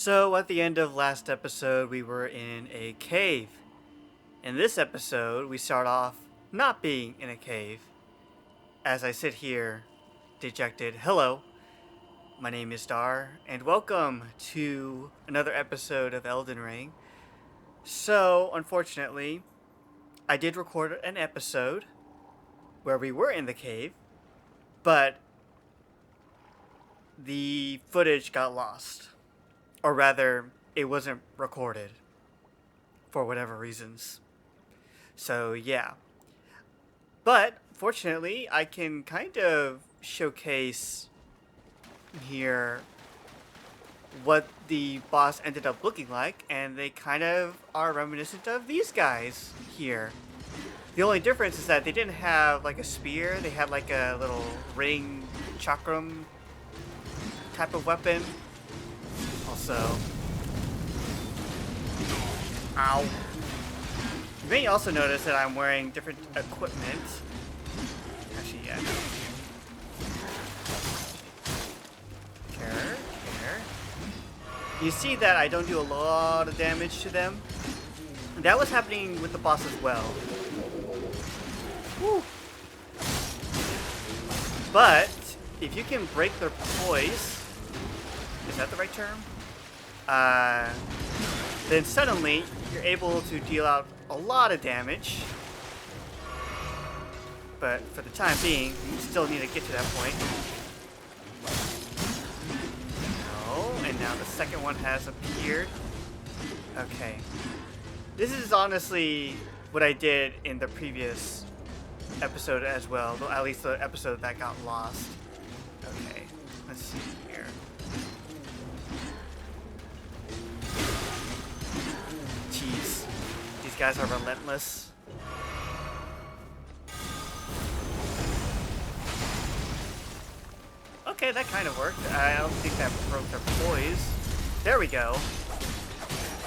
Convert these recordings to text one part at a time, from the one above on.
So, at the end of last episode, we were in a cave. In this episode, we start off not being in a cave. As I sit here, dejected, hello, my name is Dar, and welcome to another episode of Elden Ring. So, unfortunately, I did record an episode where we were in the cave, but the footage got lost. Or rather, it wasn't recorded for whatever reasons. So, yeah. But, fortunately, I can kind of showcase here what the boss ended up looking like, and they kind of are reminiscent of these guys here. The only difference is that they didn't have like a spear, they had like a little ring chakram type of weapon. Also, ow. You may also notice that I'm wearing different equipment. Actually, yeah. Care. You see that I don't do a lot of damage to them. That was happening with the boss as well. Woo. But if you can break their poise, is that the right term? Then suddenly you're able to deal out a lot of damage. But for the time being, you still need to get to that point. No, and now the second one has appeared. Okay. This is honestly what I did in the previous episode as well, at least the episode that got lost. Okay, let's see here. Jeez, these guys are relentless. Okay, that kind of worked. I don't think that broke their poise. There we go.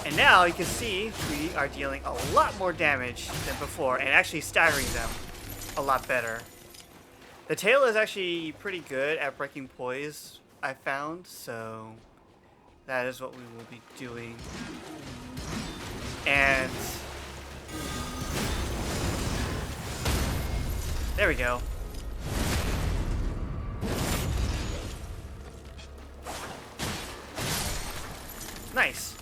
And now you can see we are dealing a lot more damage than before and actually staggering them a lot better. The tail is actually pretty good at breaking poise, I found, so that is what we will be doing. And there we go. Nice.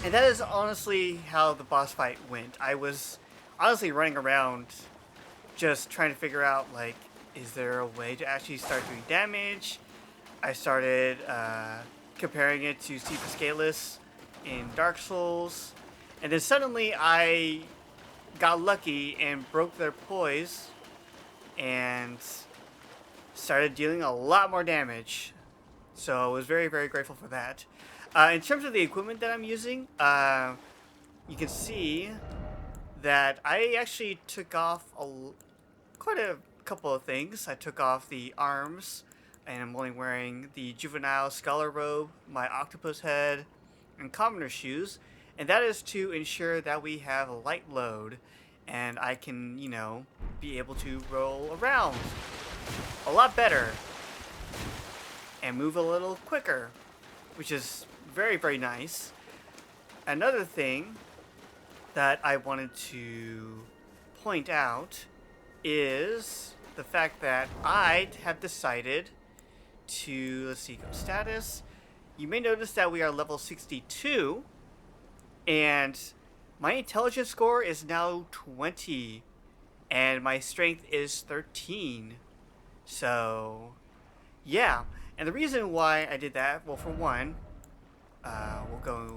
And that is honestly how the boss fight went. I was honestly running around just trying to figure out, like, is there a way to actually start doing damage? I started comparing it to Steve Scaleless in Dark Souls. And then suddenly I got lucky and broke their poise and started dealing a lot more damage. So I was very, very grateful for that. In terms of the equipment that I'm using, you can see that I actually took off quite a couple of things. I took off the arms, and I'm only wearing the Juvenile Scholar Robe, my Octopus Head, and Commoner Shoes. And that is to ensure that we have a light load, and I can, be able to roll around a lot better and move a little quicker, which is very, very nice. Another thing that I wanted to point out is the fact that I have decided to, let's see, go status. You may notice that we are level 62, and my intelligence score is now 20, and my strength is 13. So, yeah. And the reason why I did that, well, for one, we'll go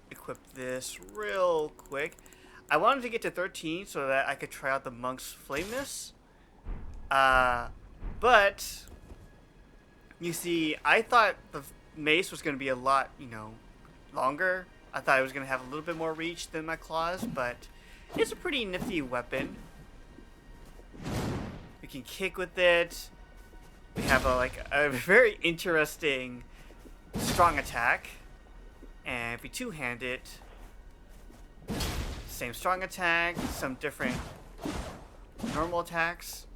equip this real quick. I wanted to get to 13 so that I could try out the Monk's Flameness. But, you see, I thought the mace was going to be a lot, longer. I thought it was going to have a little bit more reach than my claws, but it's a pretty nifty weapon. We can kick with it. We have a very interesting strong attack. And if we two-hand it, same strong attack, some different normal attacks.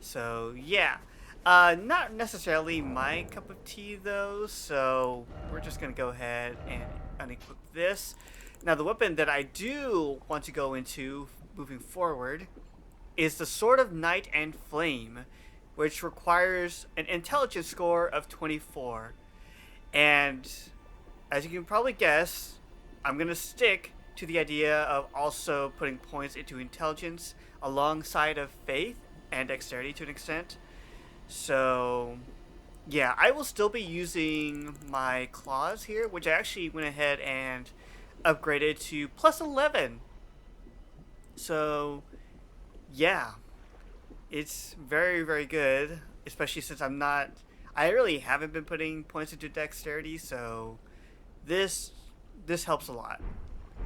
So, yeah. Not necessarily my cup of tea though, so we're just gonna go ahead and unequip this. Now the weapon that I do want to go into moving forward is the Sword of Night and Flame, which requires an intelligence score of 24. And as you can probably guess, I'm gonna stick to the idea of also putting points into intelligence alongside of faith and dexterity to an extent. So, yeah, I will still be using my claws here, which I actually went ahead and upgraded to plus 11. So, yeah, it's very, very good, especially since I really haven't been putting points into dexterity, so this this helps a lot.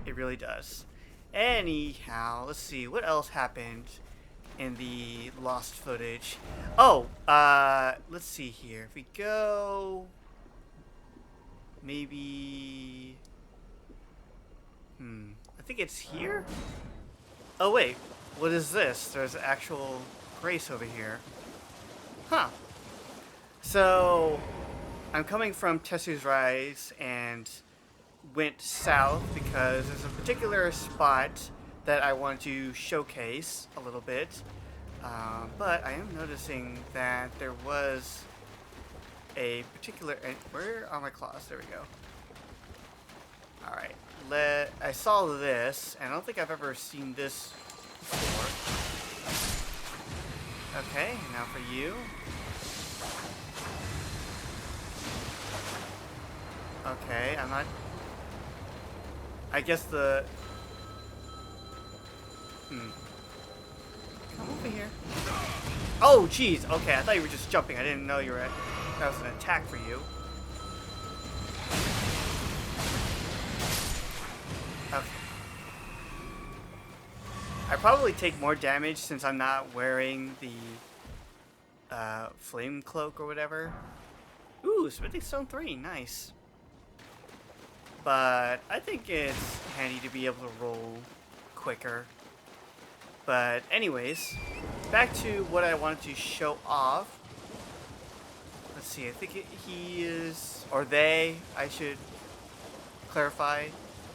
It really does. Anyhow, let's see what else happened in the lost footage. Oh, let's see here. If we go, maybe, I think it's here. Oh wait, what is this? There's actual grace over here. Huh. So, I'm coming from Tessu's Rise and went south because there's a particular spot that I want to showcase a little bit. But I am noticing that there was a particular... Where are my claws? There we go. Alright. I saw this, and I don't think I've ever seen this before. Okay, now for you. Okay, I'm not... I guess the... Come over here. Oh, jeez. Okay, I thought you were just jumping. I didn't know you were... That was an attack for you. Okay. I probably take more damage since I'm not wearing the flame cloak or whatever. Ooh, Smithing Stone 3. Nice. But I think it's handy to be able to roll quicker. But anyways, back to what I wanted to show off. Let's see, I think he is, or they, I should clarify,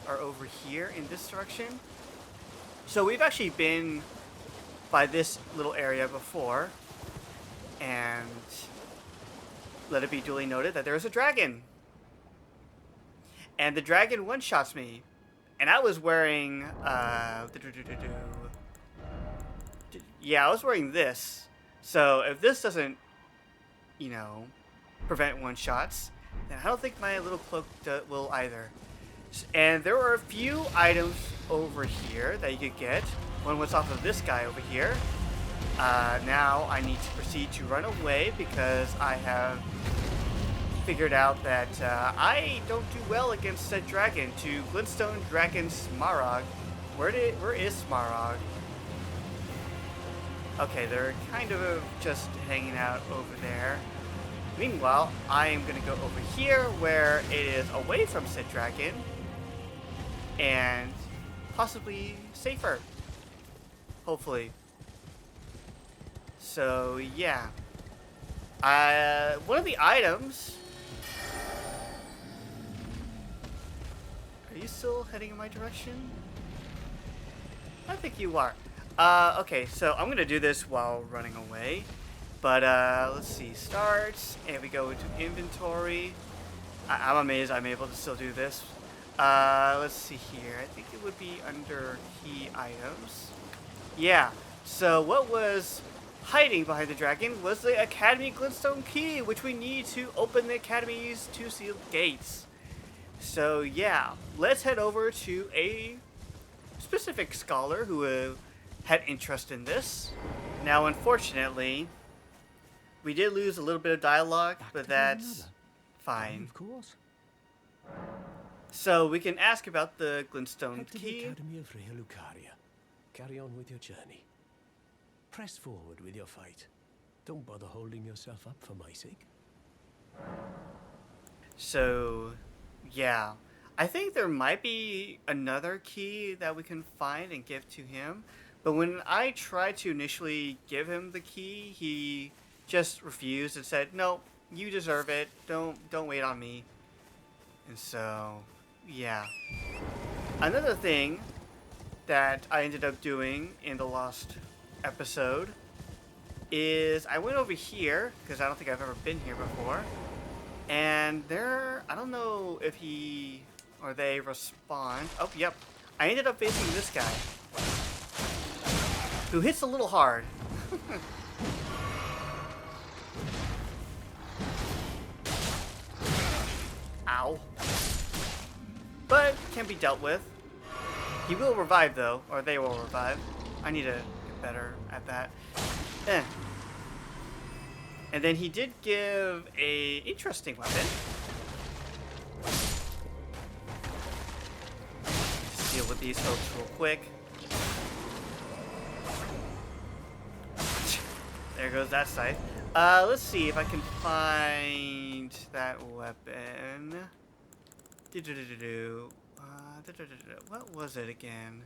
are over here in this direction. So we've actually been by this little area before, and let it be duly noted that there is a dragon. And the dragon one-shots me. And I was wearing, yeah, I was wearing this. So if this doesn't, you know, prevent one-shots, then I don't think my little cloak will either. And there were a few items over here that you could get. One was off of this guy over here. Now I need to proceed to run away because I have figured out that I don't do well against said dragon. To Glintstone Dragon Smaragd. Where is Smaragd? Okay, they're kind of just hanging out over there. Meanwhile, I am going to go over here where it is away from said dragon and possibly safer. Hopefully. So, yeah. One of the items... Are you still heading in my direction? I think you are. Okay, so I'm gonna do this while running away. But, let's see. Starts, and we go into inventory. I'm amazed I'm able to still do this. Let's see here. I think it would be under key items. Yeah, so what was hiding behind the dragon was the Academy Glintstone key, which we need to open the Academy's 2 sealed gates. So yeah, let's head over to a specific scholar who had interest in this. Now, unfortunately, we did lose a little bit of dialogue, but that's fine. Of course. So we can ask about the Glintstone Head to the key. Academy of Rhea Lucaria. Carry on with your journey. Press forward with your fight. Don't bother holding yourself up for my sake. So, yeah. I think there might be another key that we can find and give to him. But when I tried to initially give him the key, he just refused and said, "No, you deserve it. Don't wait on me." And so, yeah. Another thing that I ended up doing in the lost episode is I went over here because I don't think I've ever been here before. And there, I don't know if he or they respond. Oh, yep. I ended up facing this guy who hits a little hard. Ow. But can be dealt with. He will revive though, or they will revive. I need to get better at that. And then he did give a interesting weapon. Just deal with these folks real quick. There goes that scythe. Let's see if I can find that weapon. What was it again?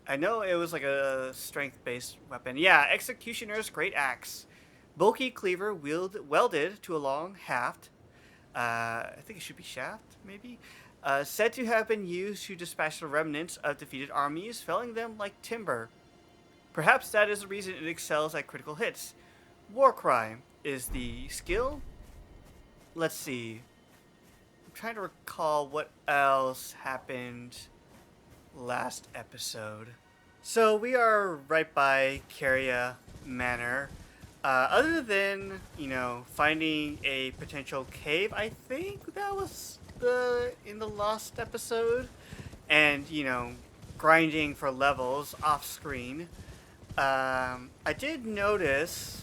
I know it was like a strength-based weapon. Yeah, Executioner's Great Axe. Bulky cleaver welded to a long haft. I think it should be shaft, maybe? Said to have been used to dispatch the remnants of defeated armies, felling them like timber. Perhaps that is the reason it excels at critical hits. Warcry is the skill. Let's see. I'm trying to recall what else happened last episode. So we are right by Caria Manor. Other than, finding a potential cave, I think that was in the last episode. And, grinding for levels off screen. I did notice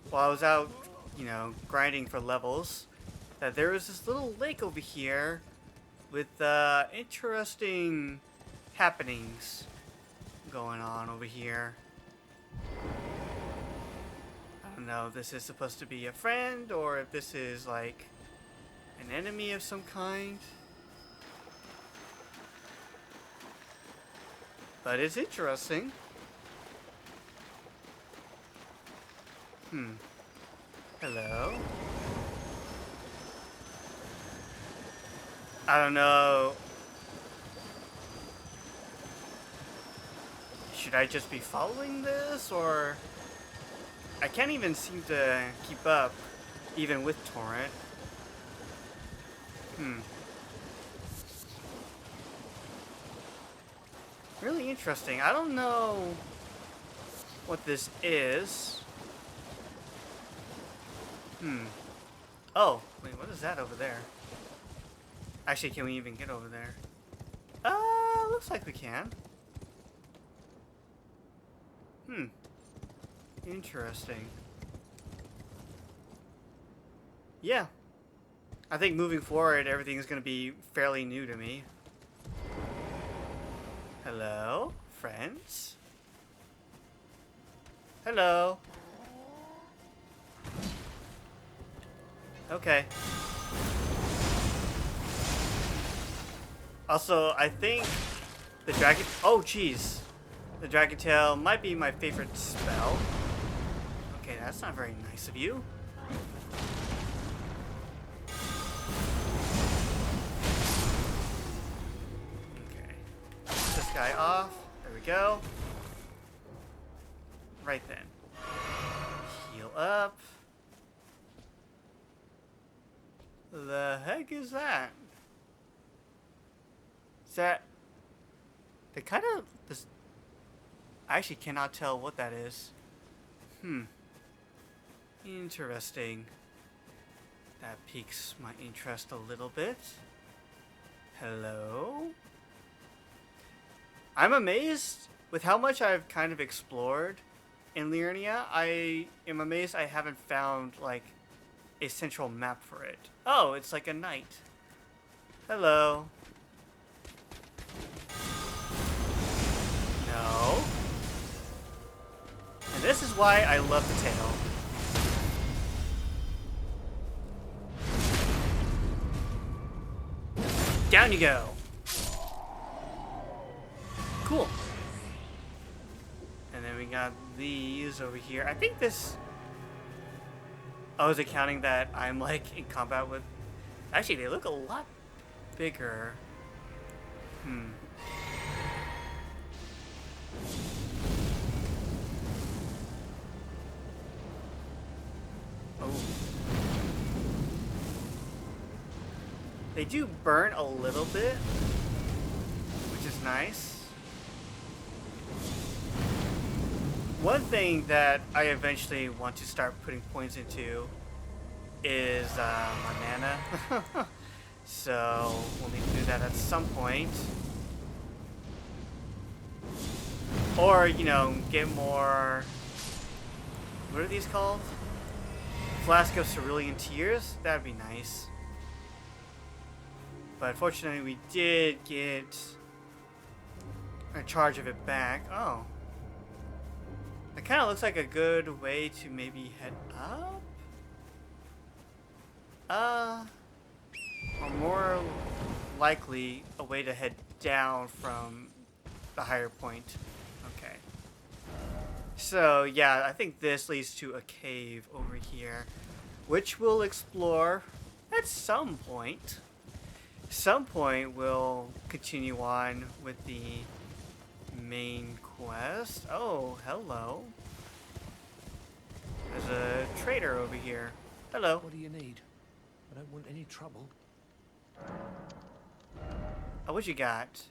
while I was out, grinding for levels, that there was this little lake over here with interesting happenings going on over here. I don't know if this is supposed to be a friend or if this is like an enemy of some kind. But it's interesting. Hello? I don't know. Should I just be following this, or... I can't even seem to keep up, even with Torrent. Really interesting. I don't know what this is. Oh, wait, what is that over there? Actually, can we even get over there? Looks like we can. Interesting. Yeah. I think moving forward, everything's gonna be fairly new to me. Hello, friends? Hello. Okay. Also, I think the dragon... Oh, jeez. The Dragon Tail might be my favorite spell. Okay, that's not very nice of you. Okay. Get this guy off. There we go. Right then. Heal up. The heck is that? Is that... They kind of... This... I actually cannot tell what that is. Interesting. That piques my interest a little bit. Hello? I'm amazed with how much I've kind of explored in Liurnia. I am amazed I haven't found, like, a central map for it. Oh, it's like a knight. Hello. No. And this is why I love the tail. Down you go. Cool. And then we got got these over here. I think this... Oh, is it counting that I'm, like, in combat with... Actually, they look a lot bigger. Oh. They do burn a little bit, which is nice. One thing that I eventually want to start putting points into is my mana. So we'll need to do that at some point. Or, you know, get more... What are these called? Flask of Cerulean Tears? That'd be nice. But unfortunately, we did get a charge of it back. Oh. That kind of looks like a good way to maybe head up? Or more likely, a way to head down from the higher point. Okay. So, yeah, I think this leads to a cave over here, which we'll explore at some point. Some point we'll continue on with the main quest. Oh, hello. There's a trader over here. Hello. What do you need? I don't want any trouble. Oh, what you got?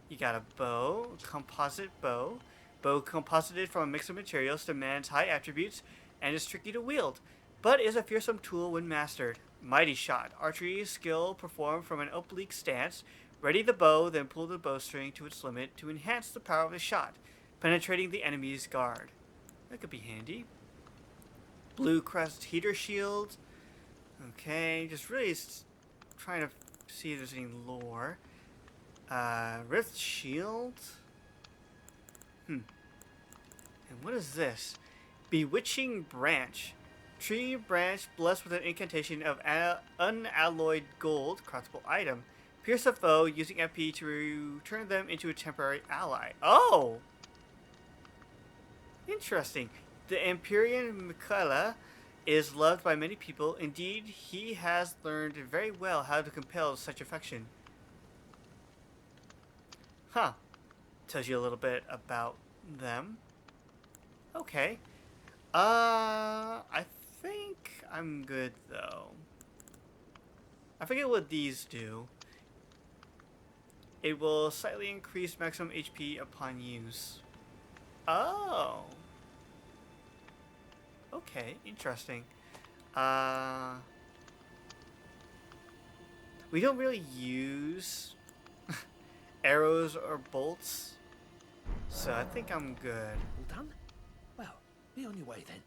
You got a bow, composite bow. Bow composited from a mix of materials demands high attributes and is tricky to wield, but is a fearsome tool when mastered. Mighty shot. Archery skill performed from an oblique stance. Ready the bow, then pull the bowstring to its limit to enhance the power of the shot, penetrating the enemy's guard. That could be handy. Blue crest heater shield. Okay, just really trying to see if there's any lore. Rift shield. And what is this? Bewitching branch. Tree branch blessed with an incantation of unalloyed gold, craftable item. Pierce a foe using FP to turn them into a temporary ally. Oh! Interesting. The Empyrean Michaela is loved by many people. Indeed, he has learned very well how to compel such affection. Huh. Tells you a little bit about them. Okay. I think I'm good, though. I forget what these do. It will slightly increase maximum HP upon use. Oh. Okay, interesting. We don't really use arrows or bolts, so I think I'm good. All done? Well, be on your way then.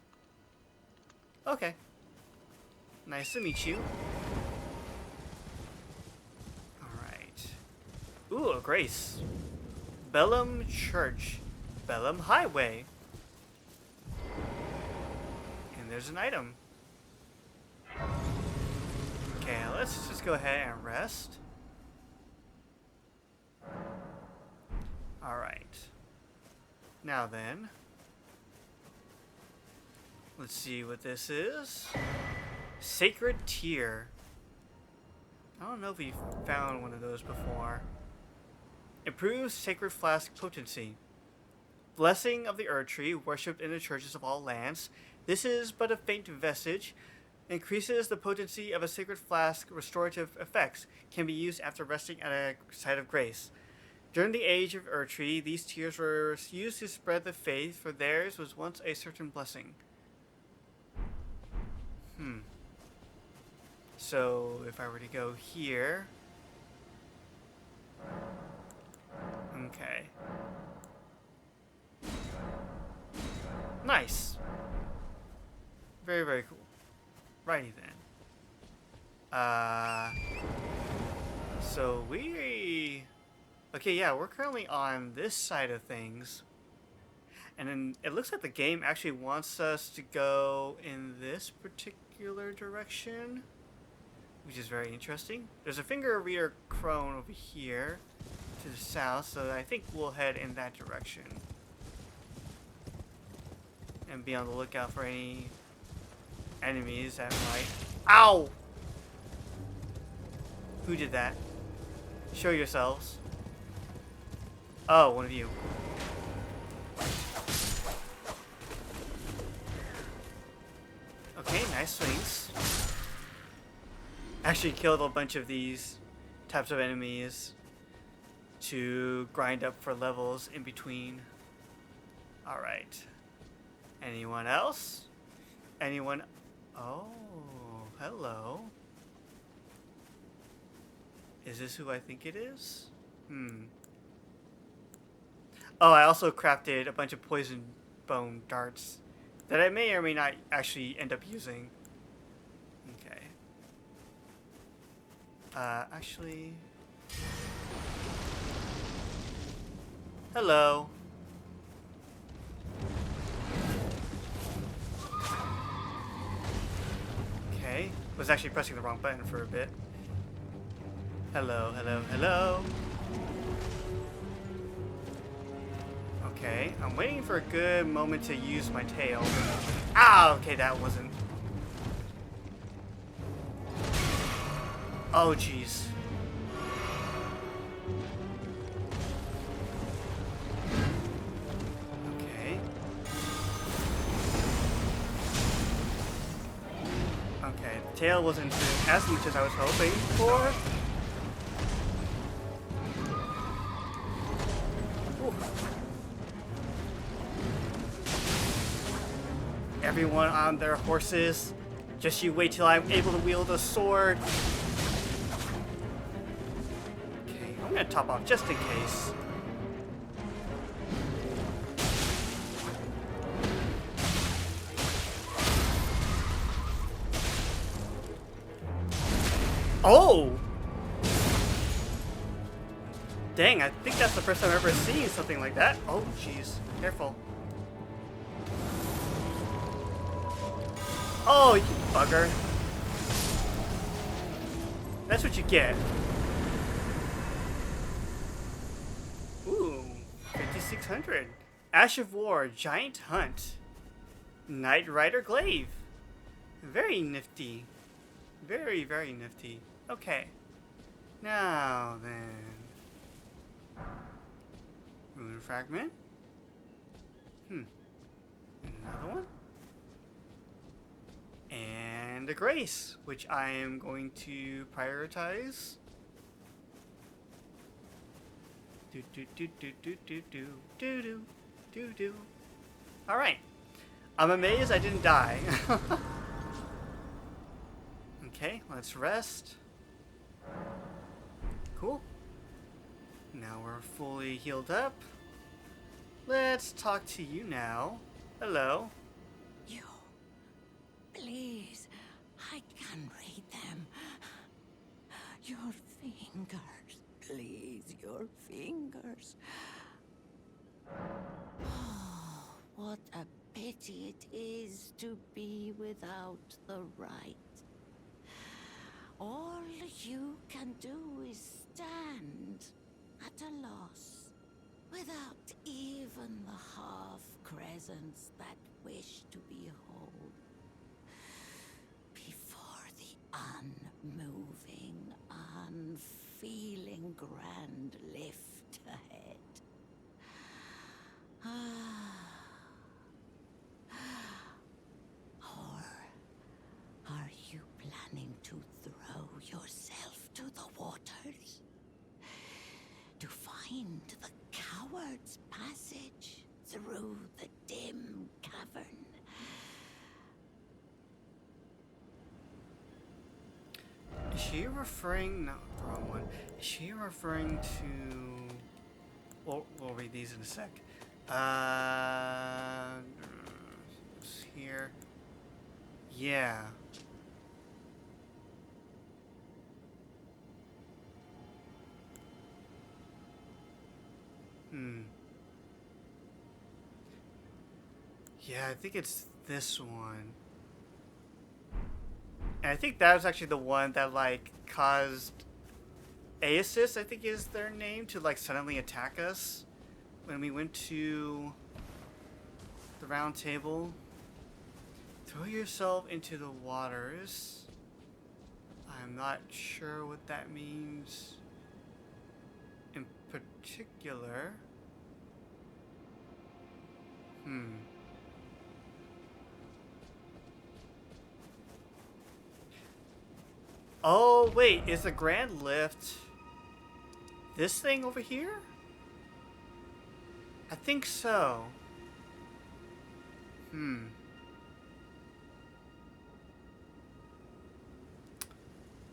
Okay. Nice to meet you. Alright. Ooh, a grace. Bellum Church. Bellum Highway. And there's an item. Okay, let's just go ahead and rest. Alright. Now then. Let's see what this is. Sacred Tear. I don't know if we've found one of those before. Improves Sacred Flask potency. Blessing of the Erd Tree, worshipped in the churches of all lands. This is but a faint vestige. Increases the potency of a Sacred Flask restorative effects. Can be used after resting at a site of grace. During the age of Erd Tree, these tears were used to spread the faith, for theirs was once a certain blessing. So, if I were to go here... Okay. Nice. Very, very cool. Righty then. So we... Okay, yeah, we're currently on this side of things. And then it looks like the game actually wants us to go in this particular direction, which is very interesting. There's a finger reader crone over here to the south, so I think we'll head in that direction. and be on the lookout for any enemies that might. Ow! Who did that? Show yourselves. Oh, one of you. Okay, nice swings. Actually killed a bunch of these types of enemies to grind up for levels in between. Alright. Anyone else? Anyone? Oh, hello. Is this who I think it is? Oh, I also crafted a bunch of poison bone darts that I may or may not actually end up using. Okay. Actually... Hello. Okay. Was actually pressing the wrong button for a bit. Hello, hello, hello. Okay, I'm waiting for a good moment to use my tail. Ah, okay, that wasn't. Oh, jeez. Okay. Okay, the tail wasn't doing as much as I was hoping for. Everyone on their horses. Just you wait till I'm able to wield a sword. Okay, I'm gonna top off just in case. Oh! Dang, I think that's the first time I've ever seen something like that. Oh, jeez. Careful. Oh, you bugger. That's what you get. Ooh, 5600. Ash of War, Giant Hunt. Knight Rider Glaive. Very nifty. Very, very nifty. Okay. Now then. Rune Fragment. Another one. And a Grace, which I am going to prioritize. Do do do do do do do do do do do. All right, I'm amazed I didn't die. Okay, let's rest. Cool. Now we're fully healed up. Let's talk to you now. Hello. You. Please, I can read them. Your fingers, please, your fingers. Oh, what a pity it is to be without the right. All you can do is stand at a loss, without even the half-crescents that wish to be whole. Before the unmoving, unfeeling grand lift ahead. Or are you planning to throw yourself to the waters? To find the coward's passage through the dim cavern? Is she referring? No, the wrong one. Is she referring to? We'll read these in a sec. It's here. Yeah. Yeah, I think it's this one. And I think that was actually the one that, like, caused Aesis, I think is their name, to, like, suddenly attack us when we went to the round table. Throw yourself into the waters. I'm not sure what that means in particular. Oh, wait, is the Grand Lift this thing over here? I think so.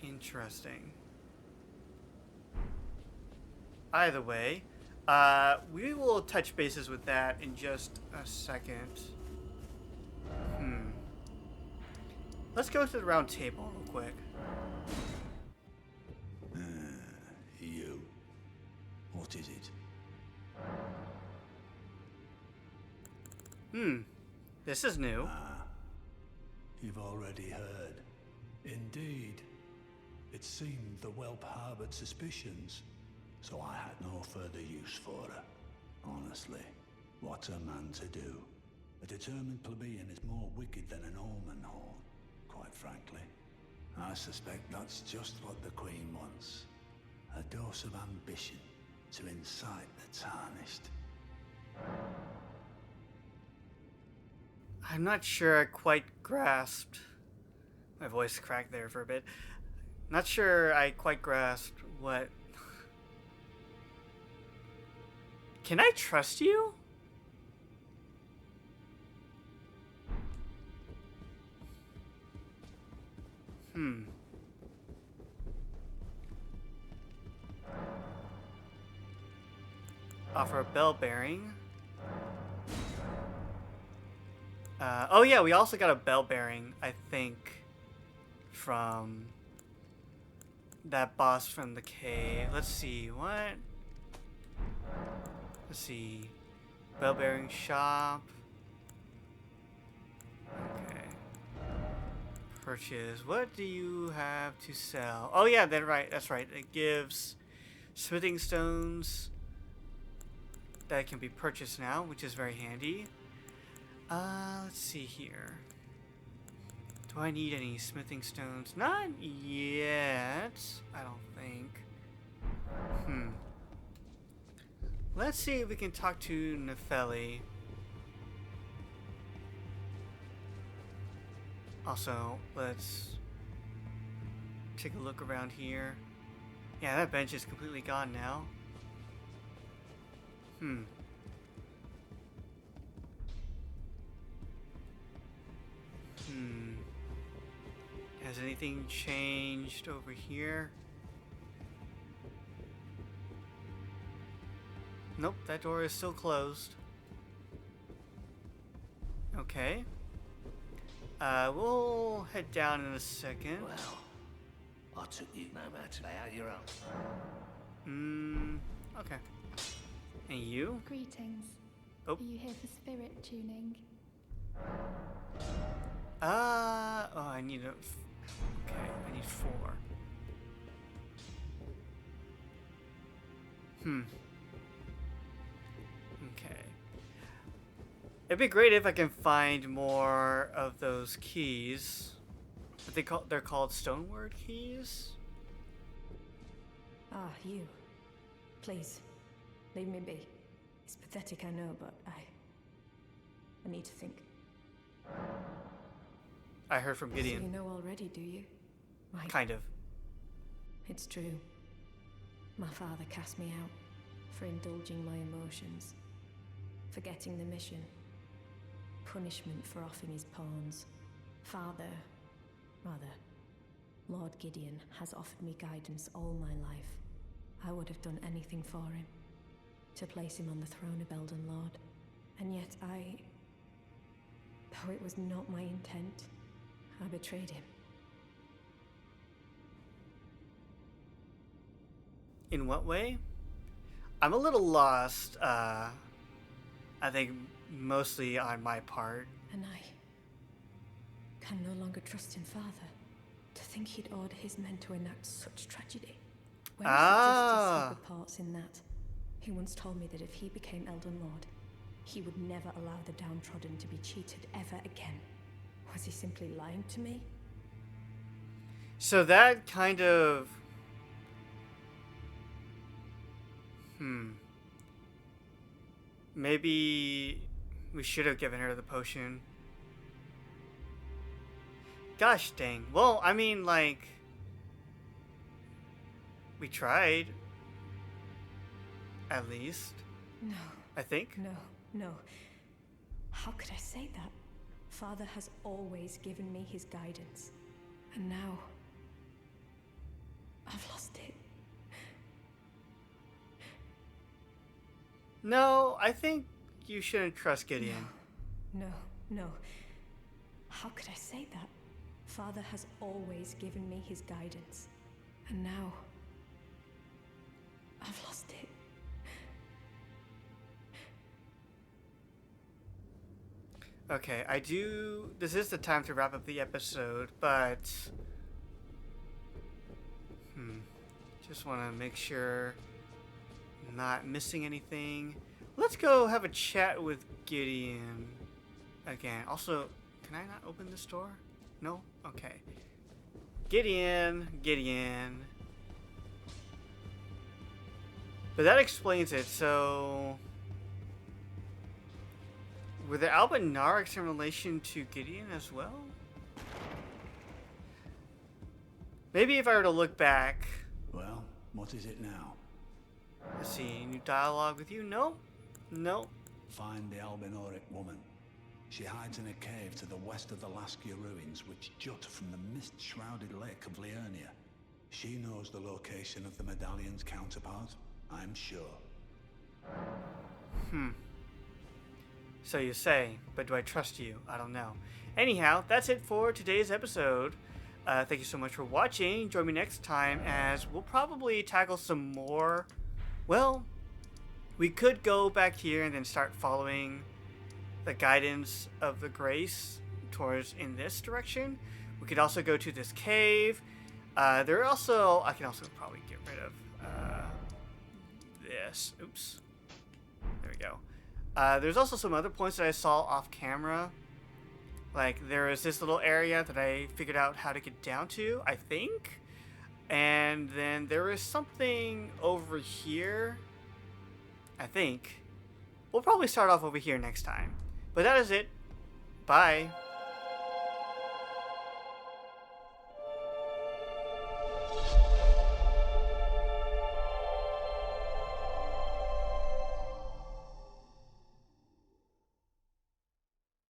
Interesting. Either way, we will touch bases with that in just a second. Let's go to the round table real quick. You. What is it? This is new. You've already heard. Indeed. It seemed the whelp harbored suspicions, so I had no further use for her. Honestly, what's a man to do? A determined plebeian is more wicked than an omen horn, quite frankly. I suspect that's just what the Queen wants. A dose of ambition to incite the tarnished. I'm not sure I quite grasped. My voice cracked there for a bit. Not sure I quite grasped what. Can I trust you? Offer a bell bearing. Oh yeah, we also got a bell bearing, I think, from that boss from the cave. Let's see, what? Let's see. Bell bearing shop. Okay. Purchase. What do you have to sell? Oh yeah, that's right. It gives smithing stones that can be purchased now, which is very handy. Let's see here. Do I need any smithing stones? Not yet, I don't think. Let's see if we can talk to Nefeli. Also, let's take a look around here. Yeah, that bench is completely gone now. Has anything changed over here? Nope, that door is still closed. Okay. We'll head down in a second. Well, I took you no matter. Lay out your own. Okay. And you? Greetings. Oh. Are you here for spirit tuning? Oh, I need a. Okay, I need 4. Okay. It'd be great if I can find more of those keys. They're called Stoneward keys? Ah, you. Please, leave me be. It's pathetic, I know, but I need to think. I heard from Gideon. So you know already, do you? Right. Kind of. It's true. My father cast me out for indulging my emotions, forgetting the mission, punishment for offing his pawns. Lord Gideon has offered me guidance all my life. I would have done anything for him, to place him on the throne of Elden Lord. And yet though it was not my intent, I betrayed him. In what way? I'm a little lost, I think mostly on my part. And I can no longer trust in Father. To think he'd order his men to enact such tragedy. Where is the justice he reports in that? He once told me that if he became Elden Lord, he would never allow the downtrodden to be cheated ever again. Was he simply lying to me? So that kind of... Maybe we should have given her the potion. Gosh dang. Well, I mean, like... We tried. At least. No. I think. No. How could I say that? Father has always given me his guidance. And now... I've lost it. No, I think you shouldn't trust Gideon. No. How could I say that? Father has always given me his guidance. And now... I've lost it. Okay, this is the time to wrap up the episode, but... Just want to make sure I'm not missing anything. Let's go have a chat with Gideon again. Also, can I not open this door? No? Okay. Gideon. But that explains it, so... Were the Albinarics in relation to Gideon as well? Maybe if I were to look back... Well, what is it now? Let's see, new dialogue with you? No? Find the Albinoric woman. She hides in a cave to the west of the Laskia ruins, which jut from the mist-shrouded lake of Liurnia. She knows the location of the medallion's counterpart, I'm sure. So you say, but do I trust you? I don't know. Anyhow, that's it for today's episode. Thank you so much for watching. Join me next time as we'll probably tackle some more. Well, we could go back here and then start following the guidance of the grace towards in this direction. We could also go to this cave. I can also probably get rid of this. Oops. There we go. There's also some other points that I saw off camera. Like, there is this little area that I figured out how to get down to, I think. And then there is something over here, I think. We'll probably start off over here next time. But that is it. Bye.